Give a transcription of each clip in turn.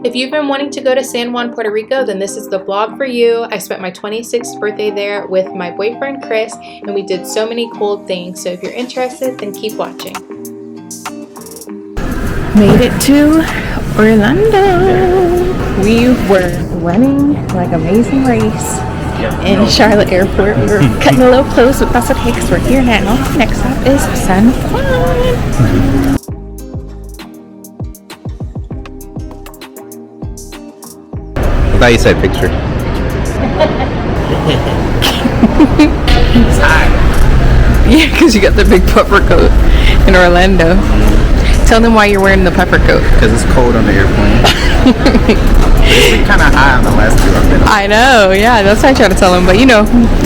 If you've been wanting to go to San Juan, Puerto Rico, then this is the vlog for you. I spent my 26th birthday there with my boyfriend Chris, and we did so many cool things. So if you're interested, then keep watching. Made it to Orlando. We were running like amazing race in Charlotte Airport. We were cutting a little close with Casa Bacardi because we're here now. Next stop is San Juan. I thought you said picture. It's hot. Yeah, because you got the big puffer coat in Orlando. Tell them why you're wearing the puffer coat. Because it's cold on the airplane. It's been kind of high on the last two I've been on. I know, yeah, that's what I try to tell them. But you know,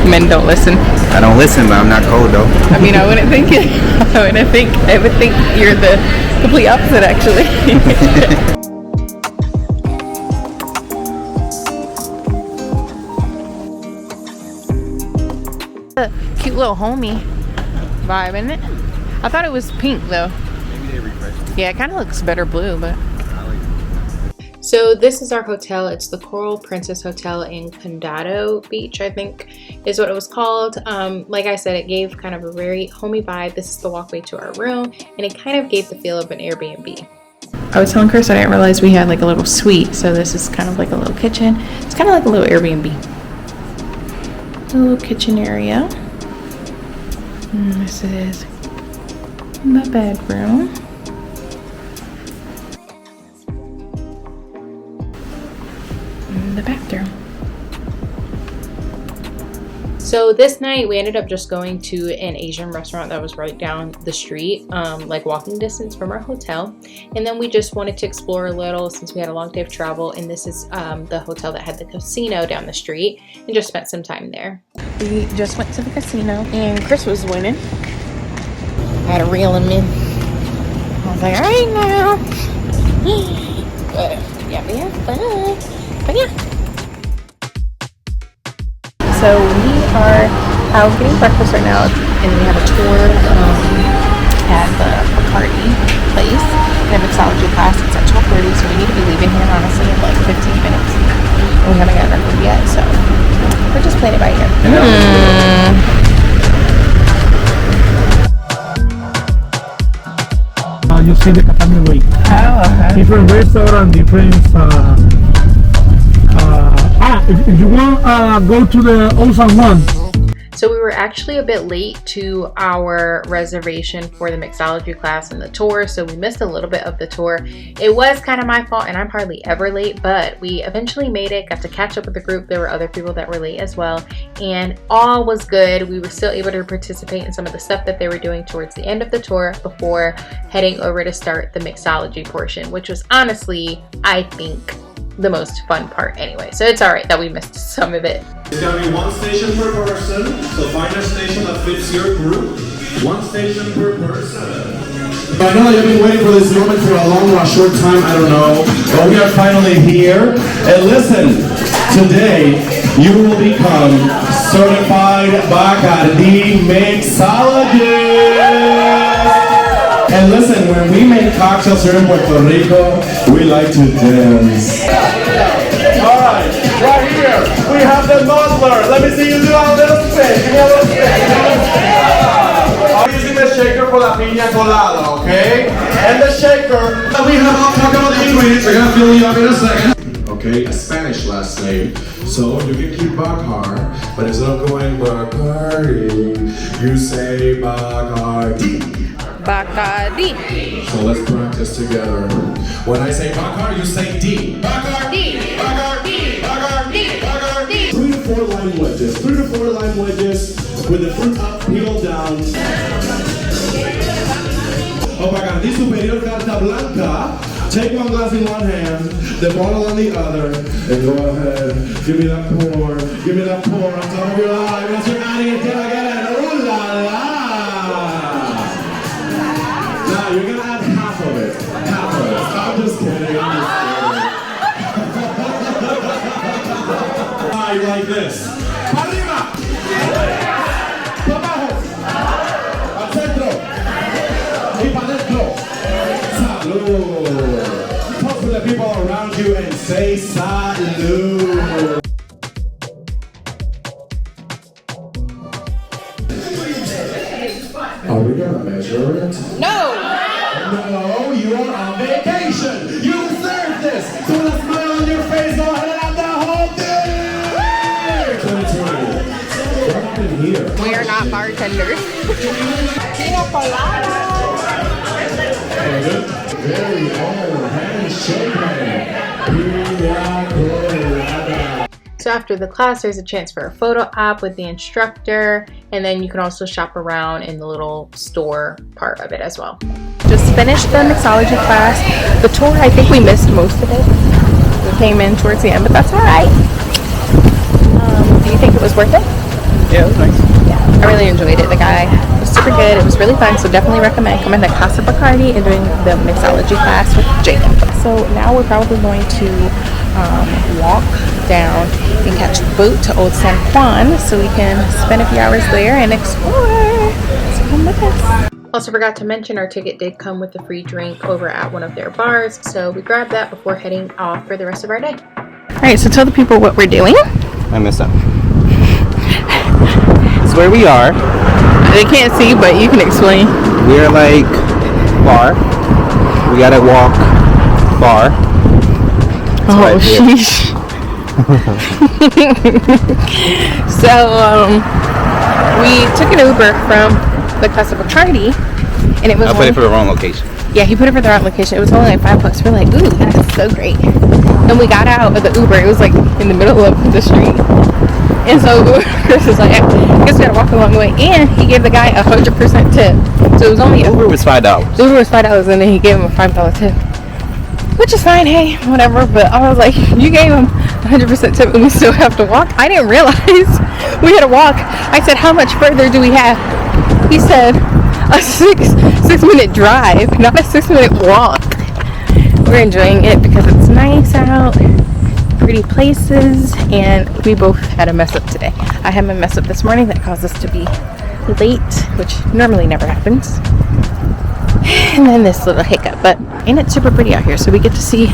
men don't listen. I don't listen, but I'm not cold though. I mean, I wouldn't think it. I would think you're the complete opposite, actually. A cute little homie vibe, isn't it? I thought it was pink though. Maybe they refreshed it. Yeah, it kind of looks better blue, but. So this is our hotel. It's the Coral Princess Hotel in Condado Beach, I think is what it was called. Like I said, it gave kind of a very homey vibe. This is the walkway to our room, and it kind of gave the feel of an Airbnb. I was telling Chris I didn't realize we had like a little suite, so this is kind of like a little kitchen. It's kind of like a little Airbnb. A little kitchen area. And this is my bedroom. And the bathroom. So this night we ended up just going to an Asian restaurant that was right down the street, like walking distance from our hotel. And then we just wanted to explore a little since we had a long day of travel. And this is the hotel that had the casino down the street, and just spent some time there. We just went to the casino and Chris was winning. I had to reel him in. I was like, all right now. But yeah, we had fun. But yeah. So we are out getting breakfast right now, and we have a tour at the Bacardi place in a mixology class. It's at 12:30, so we need to be leaving here honestly in like 15 minutes. And we haven't gotten our food yet, so we're just playing it by ear. You see the family way. Oh, okay. Different restaurant, different. If you want, go to the Old San Juan. So we were actually a bit late to our reservation for the mixology class and the tour, so we missed a little bit of the tour. It was kind of my fault, and I'm hardly ever late, but we eventually made it, got to catch up with the group. There were other people that were late as well, and all was good. We were still able to participate in some of the stuff that they were doing towards the end of the tour before heading over to start the mixology portion, which was honestly, I think, the most fun part anyway. So it's alright that we missed some of it. It's gonna be one station per person, so find a station that fits your group. One station per person. I know that you've been waiting for this moment for a long or a short time, I don't know, but we are finally here. And listen, today you will become certified Bacardi mixologist. And listen, when we make cocktails here in Puerto Rico, we like to dance. Alright, right here, we have the muddler. Let me see you do a little spin. Give me a little spin. I'm using the shaker for la piña colada, okay? And the shaker, we have, I'll talk about the ingredients. We're gonna fill you up in a second. Okay, a Spanish last name. So you can keep Bacar, but instead of going Bacardi, you say Bacardi. Bacardi. So let's practice together. When I say Bacar, you say D. Bacardi, Bacardi, Bacardi, Bacardi. 3 to 4 lime wedges. 3 to 4 lime wedges with the fruit up, peel down. Oh, Bacardi Superior Carta Blanca. Take one glass in one hand, the bottle on the other, and go ahead. Give me that pour. Give me that pour on top of your eye. Once you're adding it, can I get it? Ooh la la! You're gonna add half of it. Half of it. I'm just kidding. Like this. Arriba. Abajo. Al centro. Y para adentro. Salud. Talk to the people around you and say salud. Are we gonna measure it? No! No, you are on vacation. You deserve this. So with a smile on your face, go ahead and have that whole thing. 2020. What happened here? We are not bartenders. Pina colada. Very own handshake man. Pina colada. So after the class, there's a chance for a photo op with the instructor, and then you can also shop around in the little store part of it as well. Just finished the mixology class. The tour, I think we missed most of it. We came in towards the end, but that's all right. Do you think it was worth it? Yeah, it was nice. Yeah, I really enjoyed it. The guy was super good. It was really fun, so definitely recommend coming to Casa Bacardi and doing the mixology class with Jacob. So now we're probably going to walk down and catch the boat to Old San Juan so we can spend a few hours there and explore. So come with us. Also forgot to mention our ticket did come with a free drink over at one of their bars, so we grabbed that before heading off for the rest of our day. Alright, so tell the people what we're doing. I messed up. It's where we are. They can't see, but you can explain. We're like far. We gotta walk far. Oh, right here. sheesh. So, we took an Uber from the Casa Bacardi, and it was I put it for the wrong location. Yeah, he put it for the wrong location. It was only like $5. We're like, ooh, that's so great. Then we got out of the Uber. It was like in the middle of the street. And so Chris was like, I guess we gotta walk a long way. And he gave the guy 100% tip. So it was only Uber was $5. The Uber was $5, and then he gave him a $5 tip. Which is fine, hey, whatever. But I was like, you gave him 100% tip and we still have to walk? I didn't realize we had to walk. I said, how much further do we have? He said, a six-minute drive, not a 6-minute walk. We're enjoying it because it's nice out, pretty places, and we both had a mess up today. I had my mess up this morning that caused us to be late, which normally never happens. And then this little hiccup, but ain't it super pretty out here, so we get to see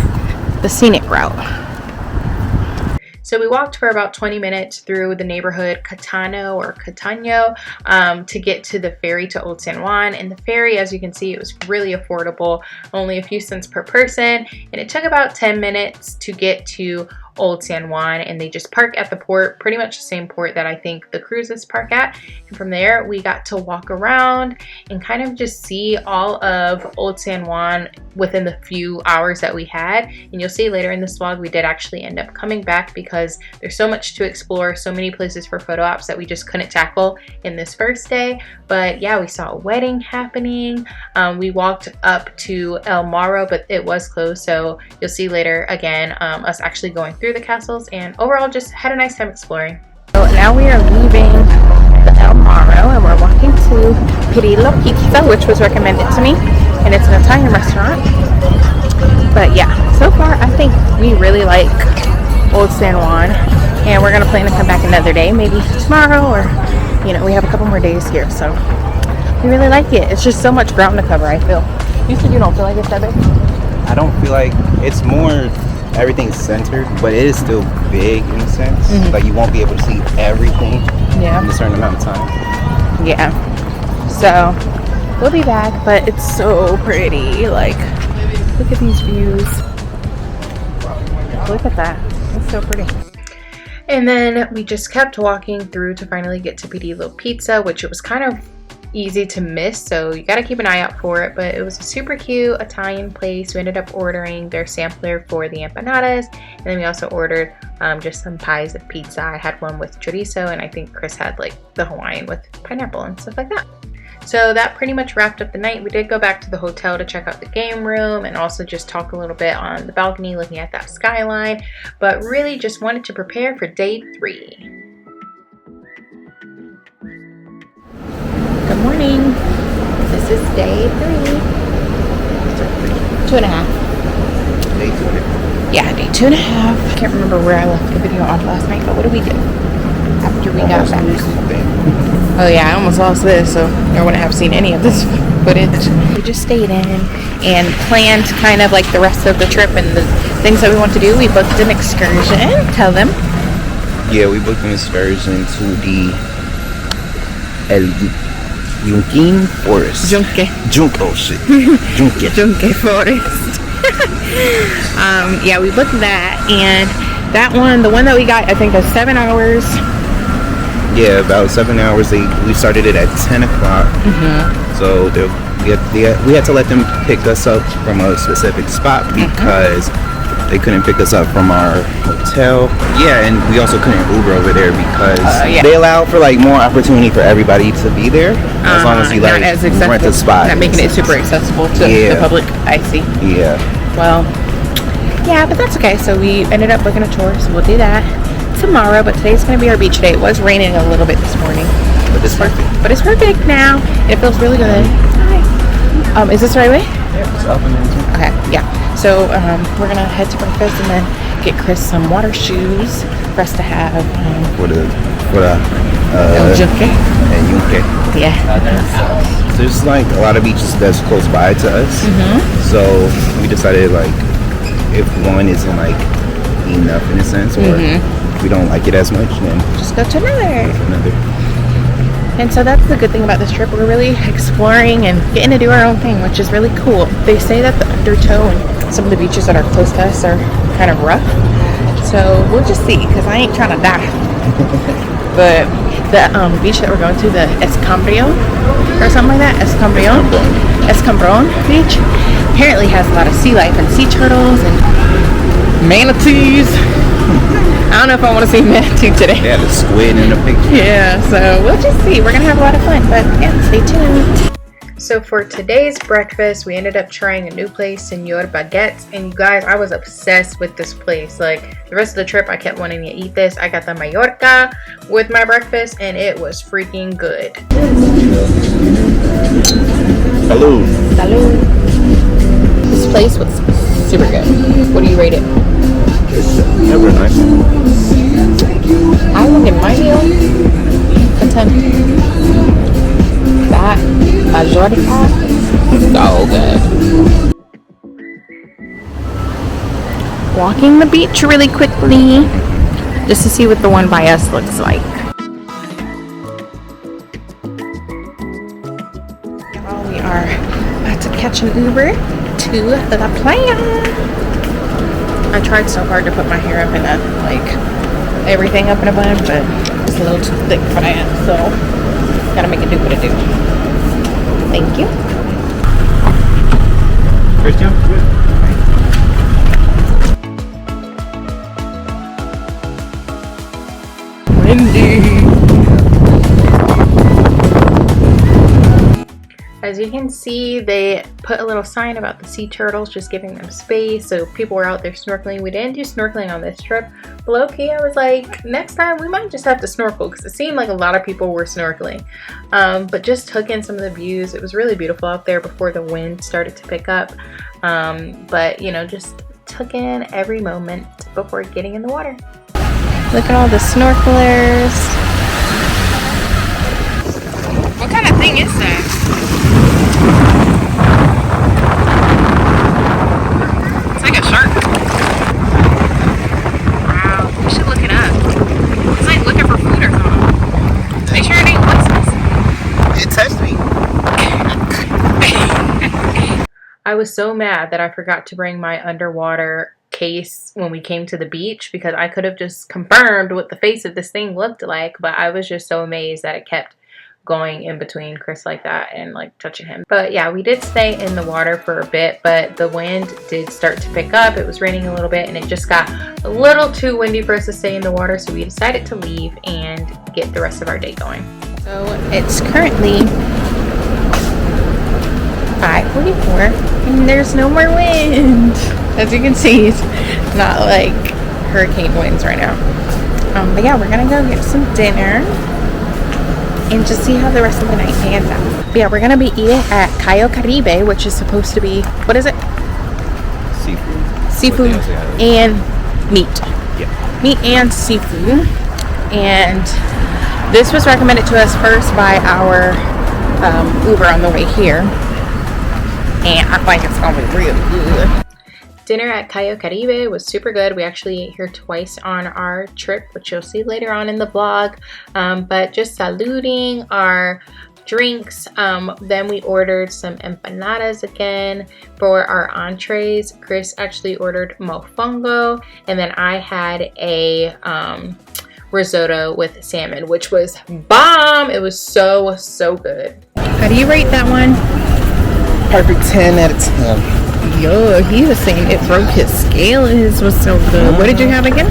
the scenic route. So we walked for about 20 minutes through the neighborhood Catano to get to the ferry to Old San Juan. And the ferry, as you can see, it was really affordable, only a few cents per person. And it took about 10 minutes to get to Old San Juan, and they just park at the port, pretty much the same port that I think the cruises park at. And from there we got to walk around and kind of just see all of Old San Juan within the few hours that we had. And you'll see later in this vlog we did actually end up coming back because there's so much to explore, so many places for photo ops that we just couldn't tackle in this first day. But yeah, we saw a wedding happening. We walked up to El Morro, but it was closed, so you'll see later again us actually going through the castles, and overall just had a nice time exploring. So now we are leaving the El Morro and we're walking to Pirillo Pizza, which was recommended to me, and it's an Italian restaurant. But yeah, so far I think we really like Old San Juan, and we're gonna plan to come back another day, maybe tomorrow, or you know, we have a couple more days here, so we really like it. It's just so much ground to cover, I feel. You said you don't feel like it's that big? I don't feel like it's more everything's centered, but it is still big in a sense. Like you won't be able to see everything in a certain amount of time. Yeah. So we'll be back, but it's so pretty. Like, look at these views. Look at that. It's so pretty. And then we just kept walking through to finally get to Pirillo Pizza, which it was kind of easy to miss, so you got to keep an eye out for it. But it was a super cute Italian place. We ended up ordering their sampler for the empanadas, and then we also ordered just some pies of pizza. I had one with chorizo, and I think Chris had like the Hawaiian with pineapple and stuff like that. So that pretty much wrapped up the night. We did go back to the hotel to check out the game room and also just talk a little bit on the balcony looking at that skyline, but really just wanted to prepare for day 3. Good morning. This is day 3. 2.5. Day 2.5. Yeah, day 2.5. I can't remember where I left the video on last night, but what did we do after we got back? Oh yeah, I almost lost this, so I wouldn't have seen any of this. footage. We just stayed in and planned kind of like the rest of the trip and the things that we want to do. We booked an excursion. Tell them. Yeah, we booked an excursion to the Yunque Forest. Yunque. Oh shit. Yunque Forest. Yeah, we booked that, and that one, the one that we got, I think is 7 hours. Yeah, about 7 hours. We started it at 10 o'clock. So we had to let them pick us up from a specific spot because they couldn't pick us up from our hotel. Yeah, and we also couldn't Uber over there because they allow for like more opportunity for everybody to be there as long as you like rent a spot. Not making it super accessible to the public. I see. Yeah. Well, yeah, but that's okay. So we ended up booking a tour, so we'll do that tomorrow. But today's going to be our beach day. It was raining a little bit this morning, but it's perfect. But it's perfect now. It feels really good. Hi. Is this the right way? Yeah, it's up and down. Okay, yeah. So we're gonna head to breakfast and then get Chris some water shoes for us to have for the Yunque. Yunque. Yeah. There's like a lot of beaches that's close by to us. So we decided like if one isn't like enough in a sense, or if we don't like it as much, then just go to another. And so that's the good thing about this trip. We're really exploring and getting to do our own thing, which is really cool. They say that the undertow and some of the beaches that are close to us are kind of rough. So we'll just see, because I ain't trying to die. But the beach that we're going to, the Escambron or something like that, Escambron beach, apparently has a lot of sea life and sea turtles and manatees. I don't know if I want to see manatee today. Yeah, the squid in the picture. Yeah, so we'll just see. We're going to have a lot of fun, but yeah, stay tuned. So for today's breakfast, we ended up trying a new place, Senor Baguettes. And you guys, I was obsessed with this place. Like, the rest of the trip, I kept wanting to eat this. I got the Mallorca with my breakfast, and it was freaking good. Salud. Salud. This place was super good. What do you rate it? Yeah, very nice. I will give my meal a 10. That Mallorca, so good. Walking the beach really quickly just to see what the one by us looks like. Now we are about to catch an Uber to the playa. I tried so hard to put my hair up in a, like, everything up in a bun, but it's a little too thick for that, so gotta make it do what it do. Thank you. Christian? Windy. As you can see, they put a little sign about the sea turtles, just giving them space. So people were out there snorkeling. We didn't do snorkeling on this trip. But low-key, I was like, next time we might just have to snorkel, because it seemed like a lot of people were snorkeling. But just took in some of the views. It was really beautiful out there before the wind started to pick up. But, you know, just took in every moment before getting in the water. Look at all the snorkelers. What kind of thing is that? It's like a shark. Wow, we should look it up. It's like looking for food or something. Are you sure it ain't poisonous? It touched me. I was so mad that I forgot to bring my underwater case when we came to the beach, because I could have just confirmed what the face of this thing looked like, but I was just so amazed that it kept going in between Chris like that and like touching him. But yeah, we did stay in the water for a bit, but the wind did start to pick up. It was raining a little bit and it just got a little too windy for us to stay in the water, so we decided to leave and get the rest of our day going. So it's currently 5:44 and there's no more wind. As you can see, it's not like hurricane winds right now. But yeah, we're gonna go get some dinner and just see how the rest of the night pans out. But yeah, we're gonna be eating at Cayo Caribe, which is supposed to be, what is it? Seafood and meat. Yeah. Meat and seafood. And this was recommended to us first by our Uber on the way here. and I think it's gonna be real good. Dinner at Cayo Caribe was super good. We actually ate here twice on our trip, which you'll see later on in the vlog. But just saluting our drinks. Then we ordered some empanadas again for our entrees. Chris actually ordered mofongo, and then I had a risotto with salmon, which was bomb. It was so good. How do you rate that one? Perfect 10 out of 10. Yo, he was saying it broke his scale. His was so good. What did you have again?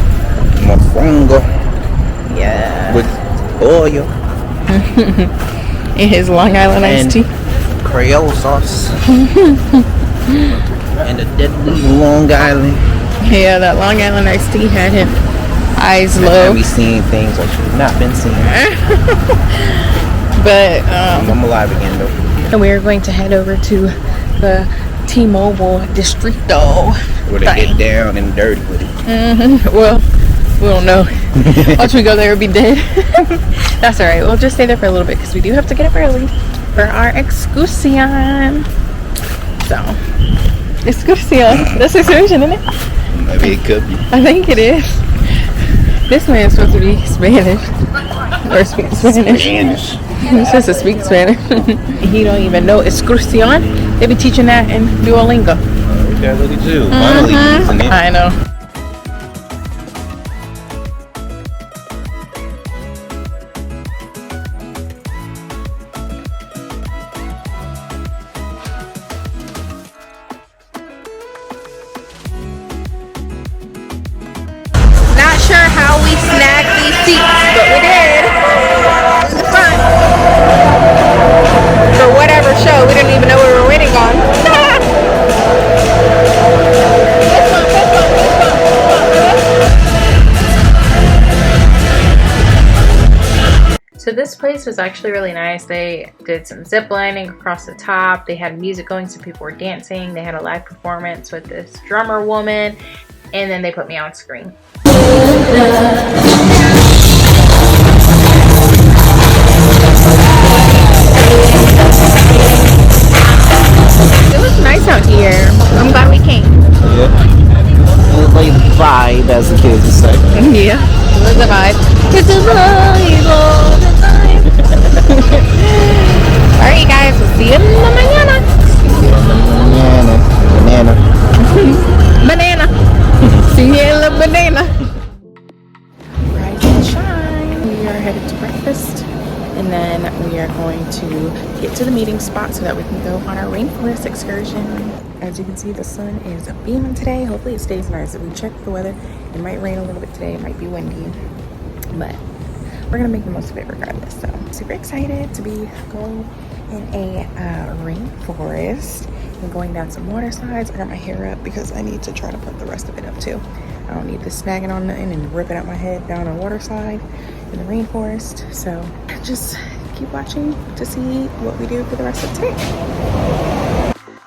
Mofongo. Yeah. With oil. And his Long Island iced tea. Creole sauce. And the deadly Long Island. Yeah, that Long Island iced tea had him eyes low. We seen things I should have not been seeing. But I'm alive again though. and we are going to head over to the T-Mobile Distrito. Where they get down and dirty with it. Well, we don't know. Once we go there, we'll be dead. That's all right. We'll just stay there for a little bit because we do have to get up early for our excursion. So, excursion. That's excursion, isn't it? Maybe it could be. I think it is. This man's supposed to be Spanish. Or speak Spanish. He's supposed to speak Spanish. He don't even know excursion. They be teaching that in Duolingo. Okay, look at you. Finally using it. I know. Not sure how we snagged these seats, but we did. In the front. For whatever show, we didn't even know we were waiting on. So this place was actually really nice. They did some zip lining across the top. They had music going, so people were dancing. They had a live performance with this drummer woman, and then they put me on screen. It was nice out here. I'm glad we came. Yeah. It was like a vibe, as the kids would say. Yeah, it was a vibe. It's a vibe all the time. Alright guys, we'll see you in the mañana. See you in the banana. Banana. See you in the banana. Rise and shine. We are headed to breakfast, and then we are going to get to the meeting spot so that we can go on our rainforest excursion. As you can see, the sun is beaming today. Hopefully it stays nice. If we check the weather, it might rain a little bit today. It might be windy, but we're gonna make the most of it regardless. So I'm super excited to be going in a rainforest and going down some water slides. I got my hair up because I need to try to put the rest of it up too. I don't need this snagging on nothing and ripping out my head down a water slide in the rainforest. So just keep watching to see what we do for the rest of today.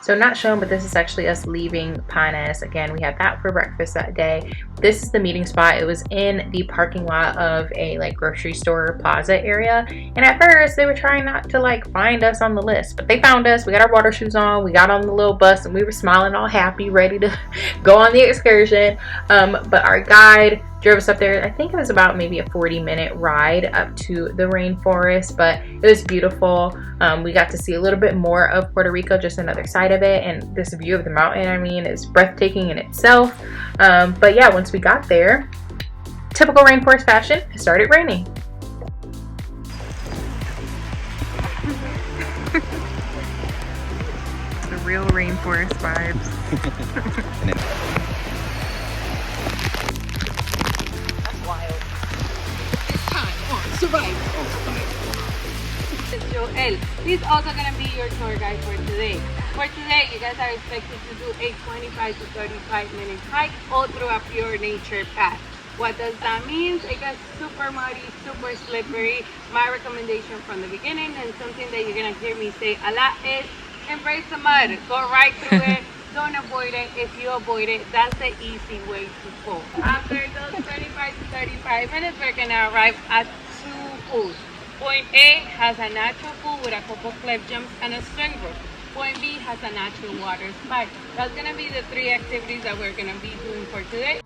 So not shown, but this is actually us leaving Panes. Again, we had that for breakfast that day. This is the meeting spot. It was in the parking lot of a grocery store plaza area. And at first they were trying not to find us on the list, but they found us. We got our water shoes on. We got on the little bus and we were smiling all happy, ready to go on the excursion. But our guide drove us up there. I think it was about maybe a 40-minute ride up to the rainforest, but it was beautiful. We got to see a little bit more of Puerto Rico, just another side of it, and this view of the mountain, I mean, is breathtaking in itself. But yeah, once we got there, typical rainforest fashion, it started raining. The real rainforest vibes. Joel. He's also going to be your tour guide for today. For today, you guys are expected to do a 25 to 35 minute hike all through a pure nature path. What does that mean? It gets super muddy, super slippery. My recommendation from the beginning, and something that you're going to hear me say a lot, is embrace the mud. Go right through it. Don't avoid it. If you avoid it, that's the easy way to go. After those 25 to 35 minutes, we're going to arrive at two pools. Point A has a natural pool with a couple cliff jumps and a swing rope. point B has a natural water slide. That's gonna be the 3 activities that we're gonna be doing for today.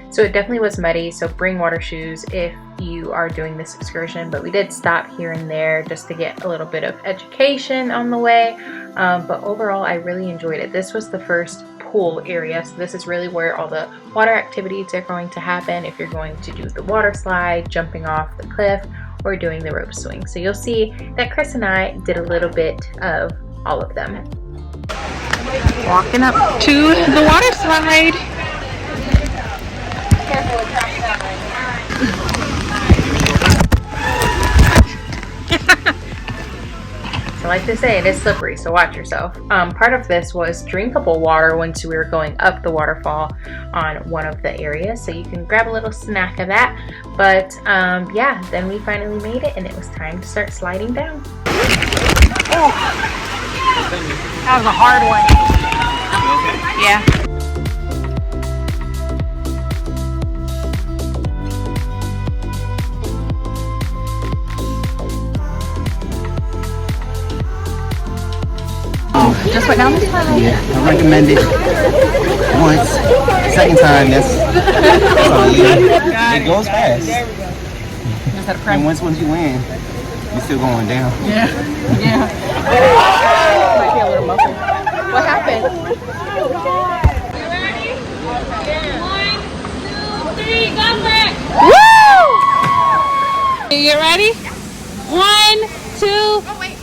So it definitely was muddy, so bring water shoes if you are doing this excursion, but we did stop here and there just to get a little bit of education on the way, but overall I really enjoyed it. This was the first pool area, so this is really where all the water activities are going to happen if you're going to do the water slide, jumping off the cliff, or doing the rope swing. So you'll see that Chris and I did a little bit of all of them. Walking up to the water slide. So like they say, it is slippery, so watch yourself. Part of this was drinkable water once we were going up the waterfall on one of the areas, so you can grab a little snack of that. But yeah, then we finally made it and it was time to start sliding down. Oh, that was a hard one. Yeah. Just went down the slide. Yeah, I recommend it once. Second time, that's it goes fast. There we go. And once you win, you're still going down. Yeah. Yeah. Might be a little muffled. What happened? You ready? Yeah. 1, 2, 3, go for it! Woo! You ready? 1, 2. Oh, wait.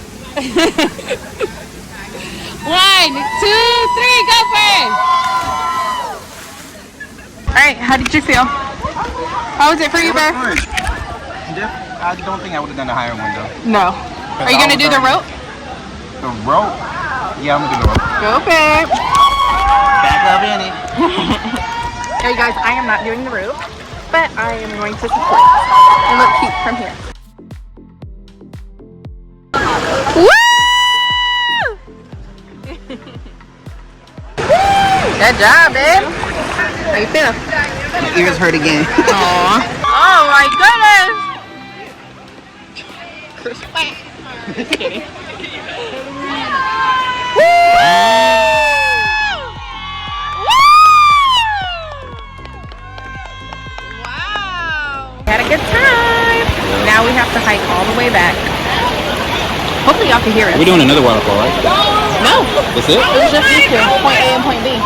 1, 2, 3, go for it! Alright, how did you feel? How was it for you, Bear? I don't think I would have done a higher one though. No. Are you gonna do the rope? The rope? Yeah, I'm gonna do the rope. Go, Bear. Back up in it. Hey guys, I am not doing the rope, but I am going to support and look cute from here. Woo! Good job, babe. How you feel? My ears hurt again. Aww. Oh my goodness. Just kidding. Wow. Had a good time. Now we have to hike all the way back. Hopefully y'all can hear us. We're doing another waterfall, right? No. That's it? It was just these two, point A and point B.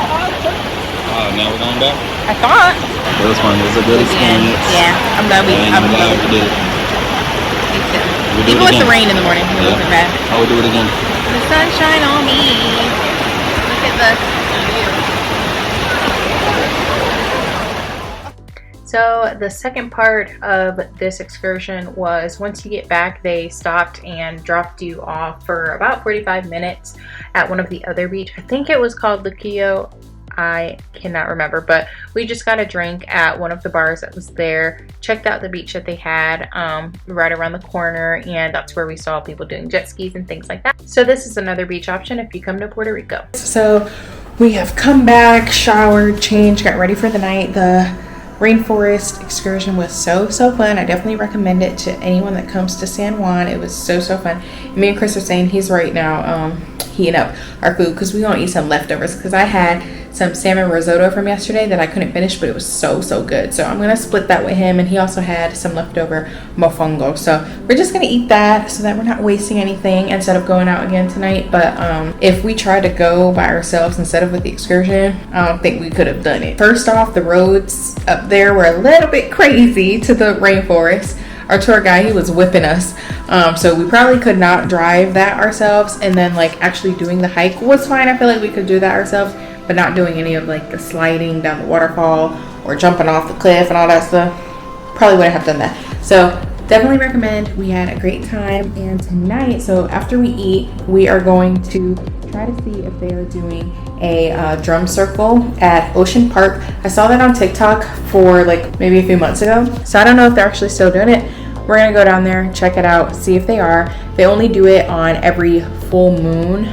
Now we're going back? I thought. It was fun. It was a good experience. Yeah, I'm glad we I'm glad we did it. Even with the rain in the morning, it wasn't bad. I would do it again. The sunshine on me. Look at the view. So the second part of this excursion was once you get back, they stopped and dropped you off for about 45 minutes at one of the other beaches. I think it was called Luquillo. I cannot remember, but we just got a drink at one of the bars that was there, checked out the beach that they had right around the corner, and that's where we saw people doing jet skis and things like that. So this is another beach option if you come to Puerto Rico. So we have come back, showered, changed, got ready for the night. The Rainforest excursion was so fun. I definitely recommend it to anyone that comes to San Juan. It was so fun. Me and Chris are saying he's right now heating up our food because we gonna eat some leftovers, because I had some salmon risotto from yesterday that I couldn't finish, but it was so good. So I'm gonna split that with him, and he also had some leftover mofongo. So we're just gonna eat that so that we're not wasting anything instead of going out again tonight. But if we tried to go by ourselves instead of with the excursion, I don't think we could have done it. First off, the roads up there were a little bit crazy to the rainforest. Our tour guide, he was whipping us, so we probably could not drive that ourselves. And then like actually doing the hike was fine. I feel like we could do that ourselves, but not doing any of like the sliding down the waterfall or jumping off the cliff and all that stuff, probably wouldn't have done that. So definitely recommend. We had a great time. And tonight, so after we eat, we are going to try to see if they are doing a drum circle at Ocean Park. I saw that on TikTok for like maybe a few months ago, so I don't know if they're actually still doing it. We're gonna go down there, check it out, see if they are. They only do it on every full moon.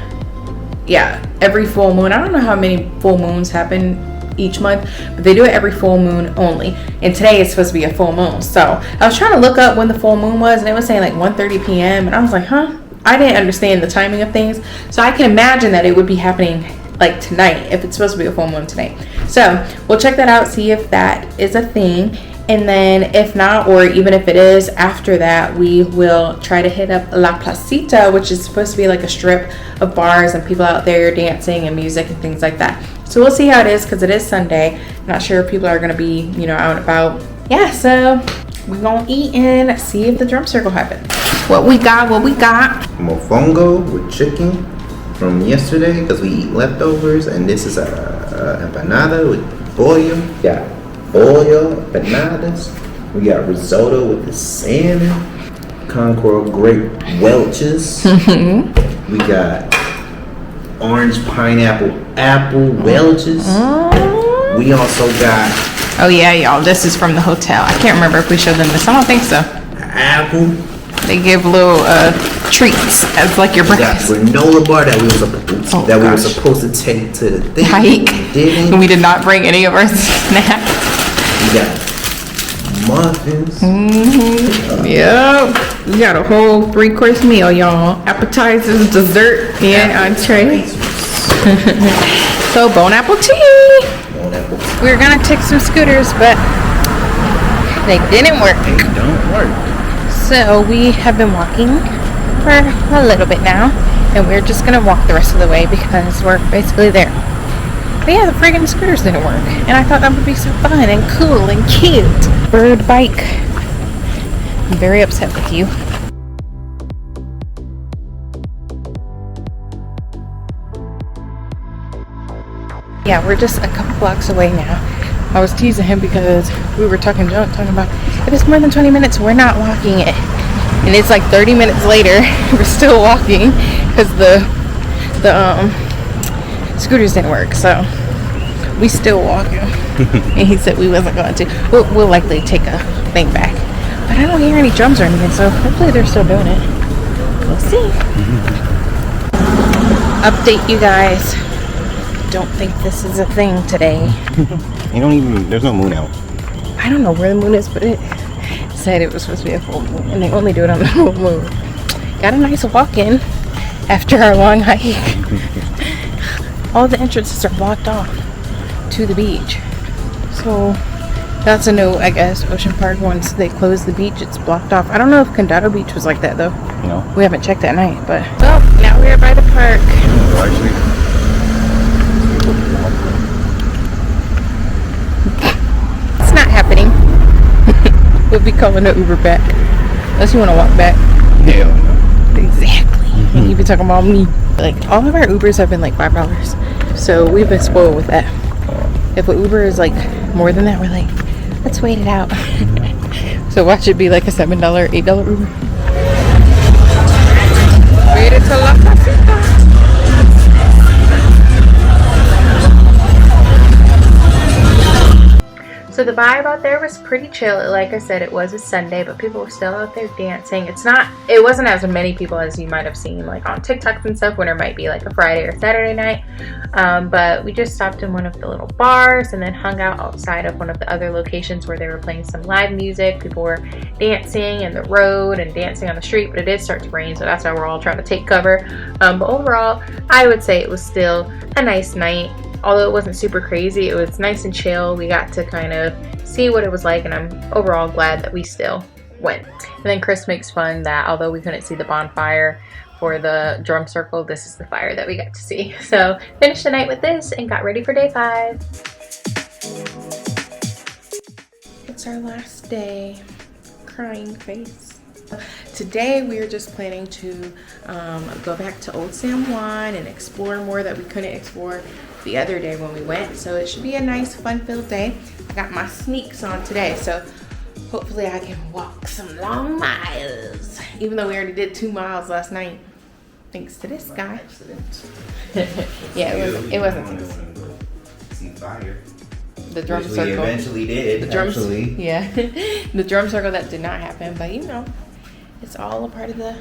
Yeah, every full moon. I don't know how many full moons happen each month, but they do it every full moon only. And today is supposed to be a full moon. So I was trying to look up when the full moon was, and it was saying like 1:30 p.m. and I was like, huh? I didn't understand the timing of things. So I can imagine that it would be happening like tonight if it's supposed to be a full moon tonight. So we'll check that out, see if that is a thing. And then if not, or even if it is, after that, we will try to hit up La Placita, which is supposed to be like a strip of bars and people out there dancing and music and things like that. So we'll see how it is, because it is Sunday. I'm not sure if people are going to be, you know, out and about. Yeah, so we're going to eat and see if the drum circle happens. What we got, Mofongo with chicken from yesterday, because we eat leftovers. And this is a empanada with pollo. Yeah. Pollo, empanadas. We got risotto with the salmon, Concord grape Welch's. We got orange pineapple apple Welch's. We also got, oh yeah, y'all, this is from the hotel. I can't remember if we showed them this. I don't think so. apple. They give little treats as like your We got breakfast. granola bar that we were supposed to take to the thing. Hike. Didn't. And we did not bring any of our snacks. We got muffins. Yep. We got a whole 3-course meal, y'all. Appetizers, dessert, and entree. So, bon appetit. Bon apple. We were gonna take some scooters, but they didn't work. They don't work. So we have been walking for a little bit now, and we're just gonna walk the rest of the way because we're basically there. But yeah, the friggin' scooters didn't work, and I thought that would be so fun and cool and cute. Bird bike. I'm very upset with you. Yeah, we're just a couple blocks away now. I was teasing him because we were talking junk, talking about if it's more than 20 minutes, we're not walking it. And it's like 30 minutes later, we're still walking because the scooters didn't work. So we still walking. And he said we wasn't going to. We'll likely take a thing back. But I don't hear any drums or anything, so hopefully they're still doing it. We'll see. Update, you guys. Don't think this is a thing today. There's no moon out. I don't know where the moon is, but it said it was supposed to be a full moon, and they only do it on the full moon. Got a nice walk-in after our long hike. All the entrances are blocked off to the beach. So that's a no, I guess. Ocean Park, once they close the beach, it's blocked off. I don't know if Condado Beach was like that, though. No. We haven't checked at night, but... So, now we're by the park. It's not happening. We'll be calling the Uber back. Unless you want to walk back. Hell no. Exactly. You be talking about me. Like, all of our Ubers have been like $5. So we've been spoiled with that. If an Uber is like more than that, we're like, let's wait it out. So watch it be like a $7, $8 Uber. Wait until La Placita. So the vibe out there was pretty chill. Like I said, it was a Sunday, but people were still out there dancing. It wasn't as many people as you might have seen like on TikToks and stuff when it might be like a Friday or Saturday night. But we just stopped in one of the little bars and then hung out outside of one of the other locations where they were playing some live music. People were dancing in the road and dancing on the street, but it did start to rain, so that's why we're all trying to take cover. But overall, I would say it was still a nice night. Although it wasn't super crazy, it was nice and chill. We got to kind of see what it was like, and I'm overall glad that we still went. And then Chris makes fun that although we couldn't see the bonfire for the drum circle, this is the fire that we got to see. So finished the night with this and got ready for day 5. It's our last day. Crying face. Today we are just planning to go back to Old San Juan and explore more that we couldn't explore the other day when we went. So it should be a nice fun-filled day. I got my sneaks on today, so hopefully I can walk some long miles, even though we already did 2 miles last night thanks to this guy. Yeah, it wasn't See fire. the drum Which circle. we eventually did. The drums, actually. yeah. The drum circle, that did not happen, but you know, it's all a part of the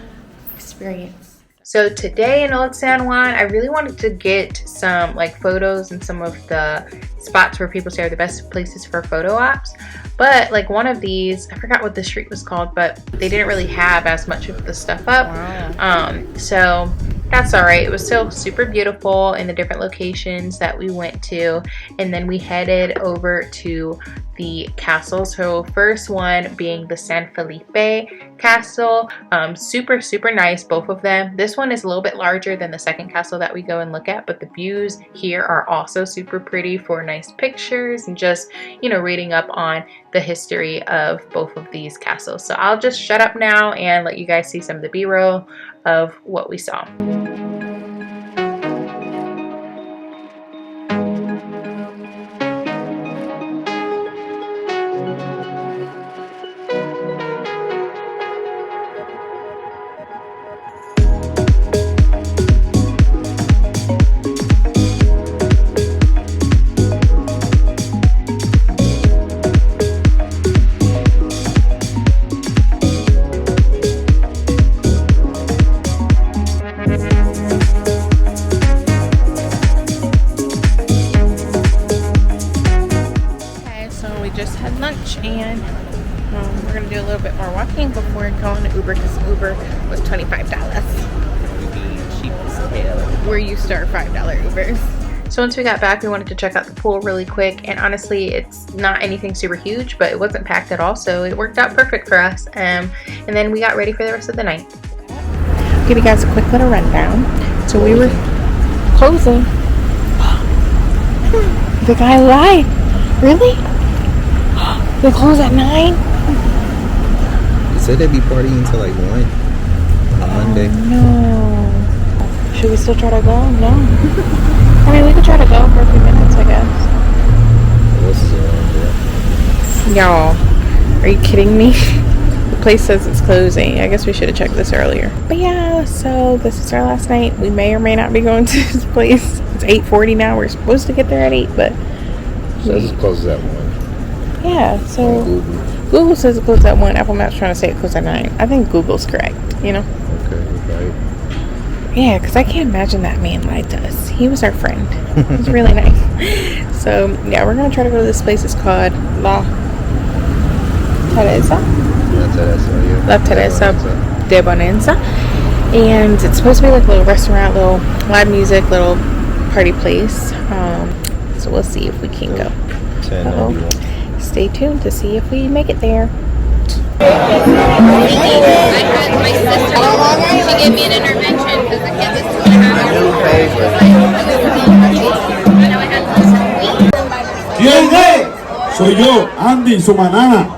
experience. So today in Old San Juan, I really wanted to get some like photos and some of the spots where people say are the best places for photo ops. But like one of these, I forgot what the street was called, but they didn't really have as much of the stuff up. Wow. So that's all right. It was still super beautiful in the different locations that we went to. And then we headed over to the castle. So first one being the San Felipe castle. Super, super nice, both of them. This one is a little bit larger than the second castle that we go and look at, but the views here are also super pretty for nice pictures and just, you know, reading up on the history of both of these castles. So I'll just shut up now and let you guys see some of the B-roll of what we saw. And we're gonna do a little bit more walking before going to Uber because Uber was $25. We're used to our $5 Ubers. So once we got back, we wanted to check out the pool really quick, and honestly it's not anything super huge, but it wasn't packed at all, so it worked out perfect for us. And then we got ready for the rest of the night. I'll give you guys a quick little rundown. So we were closing. The guy lied. Really? They close at 9? They said they'd be partying until like 1 on Monday. No. Should we still try to go? No. I mean, we could try to go for a few minutes, I guess. What's this around there? Y'all, are you kidding me? The place says it's closing. I guess we should have checked this earlier. But yeah, so this is our last night. We may or may not be going to this place. It's 8:40 now. We're supposed to get there at 8, but... So this is closes at 1. Yeah, so Google says it closes at 1. Apple Maps trying to say it closes at 9. I think Google's correct, you know? Okay, right. Yeah, because I can't imagine that man lied to us. He was our friend. He was really nice. So, yeah, we're going to try to go to this place. It's called La Teresa de Bonanza. And it's supposed to be like a little restaurant, little live music, little party place. So we'll see if we can go. Stay tuned to see if we make it there. I had my sister, she gave me an intervention because the kid was 2.5 years old. ¿Quién es? Soy yo, Andy, su manana.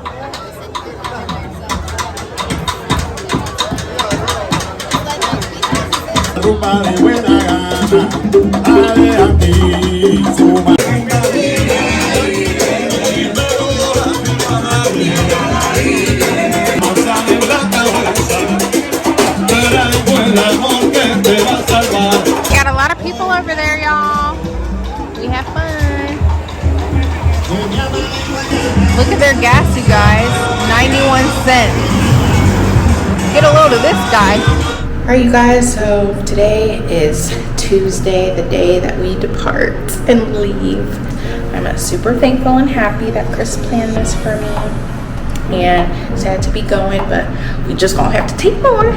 Rumba de buena gana, dale Andy, su manana. Got a lot of people over there, y'all. We have fun. Look at their gas, you guys. 91 cents. Get a load of this guy. Alright, you guys, so today is Tuesday, the day that we depart and leave. I'm super thankful and happy that Chris planned this for me. And sad to be going, but we just gonna have to take more.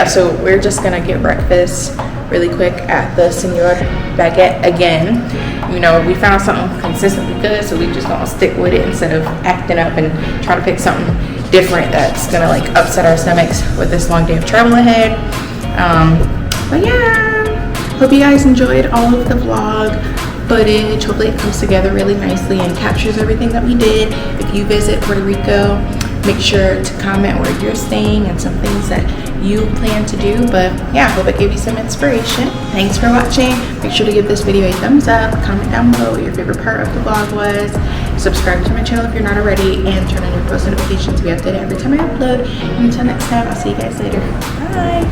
So we're just gonna get breakfast really quick at the Senor Baguette again. You know, we found something consistently good, so we just gonna stick with it instead of acting up and trying to pick something different that's gonna like upset our stomachs with this long day of travel ahead. But yeah, hope you guys enjoyed all of the vlog footage. Hopefully it comes together really nicely and captures everything that we did. If you visit Puerto Rico, make sure to comment where you're staying and some things that you plan to do. But yeah, I hope it gave you some inspiration. Thanks for watching. Make sure to give this video a thumbs up, comment down below what your favorite part of the vlog was, subscribe to my channel if you're not already, and turn on your post notifications to be updated every time I upload. And until next time, I'll see you guys later. Bye.